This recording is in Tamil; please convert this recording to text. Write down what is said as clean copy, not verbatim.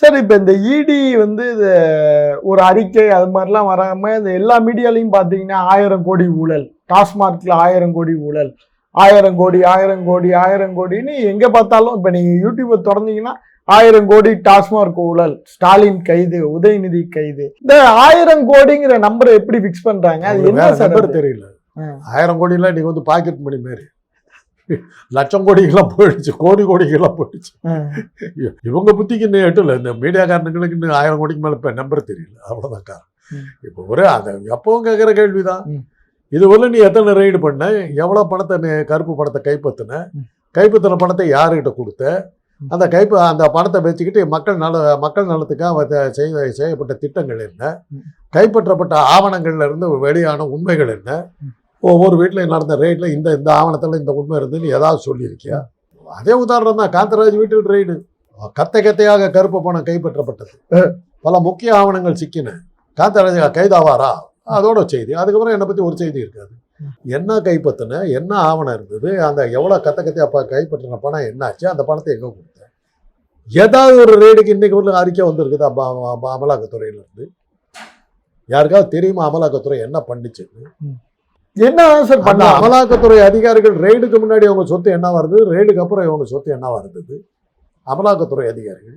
சார் இப்ப இந்த இடி வந்து ஒரு அறிக்கை அது மாதிரிலாம் வராம இந்த எல்லா மீடியாலையும் பாத்தீங்கன்னா 1000 கோடி ஊழல், டாஸ்மார்க்ல 1000 கோடி ஊழல், 1000 கோடி 1000 கோடி 1000 கோடின்னு எங்க பார்த்தாலும் இப்ப நீங்க யூடியூப திறந்தீங்கன்னா 1000 கோடி டாஸ்மார்க் ஊழல், ஸ்டாலின் கைது, உதயநிதி கைது. இந்த 1000 கோடிங்கிற நம்பரை எப்படி பிக்ஸ் பண்றாங்க? அது என்ன சார் தெரியல. 1000 கோடிலாம் இன்னைக்கு வந்து பாக்கெட் மணி மாதிரி லட்சம் கோடிகள்லாம் போயிடுச்சு, கோடி கோடிகள்லாம் போயிடுச்சு. இவங்க புத்திக்கு இன்னும் எட்டுல இந்த மீடியாக்காரனுங்களுக்கு இன்னும் 1000 கோடிக்கு மேல இப்ப நம்பர் தெரியல, அவ்வளவுதான் காரணம். இப்போ ஒரே அதை எப்பவும் கேட்கிற கேள்விதான், இது போல நீ எத்தனை ரெய்டு பண்ண, எவ்வளவு பணத்தை கருப்பு பணத்தை கைப்பற்றின பணத்தை யாருக்கிட்ட கொடுத்த, அந்த பணத்தை வச்சுக்கிட்டு மக்கள் நலத்துக்காக செய்யப்பட்ட திட்டங்கள் என்ன, கைப்பற்றப்பட்ட ஆவணங்கள்ல இருந்து வெளியான உண்மைகள் என்ன, ஒவ்வொரு வீட்டிலையும் நடந்த ரெய்டில் இந்த ஆவணத்தில் இந்த உண்மை இருந்துன்னு ஏதாவது சொல்லியிருக்கியா? அதே உதாரணம் தான், காந்தராஜ் வீட்டில் ரெய்டு, கத்தையாக கருப்பு பணம் கைப்பற்றப்பட்டது, பல முக்கிய ஆவணங்கள் சிக்கின, காந்தராஜ் கைதாவாரா அதோட செய்தி. அதுக்கப்புறம் என்னை பற்றி ஒரு செய்தி இருக்காது. என்ன கைப்பற்றின, என்ன ஆவணம் இருந்தது, அந்த எவ்வளோ கத்தையாக கைப்பற்றின பணம் என்னாச்சு, அந்த பணத்தை எங்கே கொடுத்தேன், ஏதாவது ஒரு ரெய்டுக்கு இன்னைக்கு ஒரு அறிக்கை வந்துருக்குது அமலாக்கத்துறையிலேருந்து? யாருக்காவது தெரியுமா அமலாக்கத்துறை என்ன பண்ணிச்சுன்னு? என்ன சார் பண்ண அமலாக்கத்துறை அதிகாரிகள் ரெய்டுக்கு முன்னாடி அவங்க சொத்து என்ன வருது, ரெய்டுக்கு அப்புறம் இவங்க சொத்து என்ன வருது? அமலாக்கத்துறை அதிகாரிகள்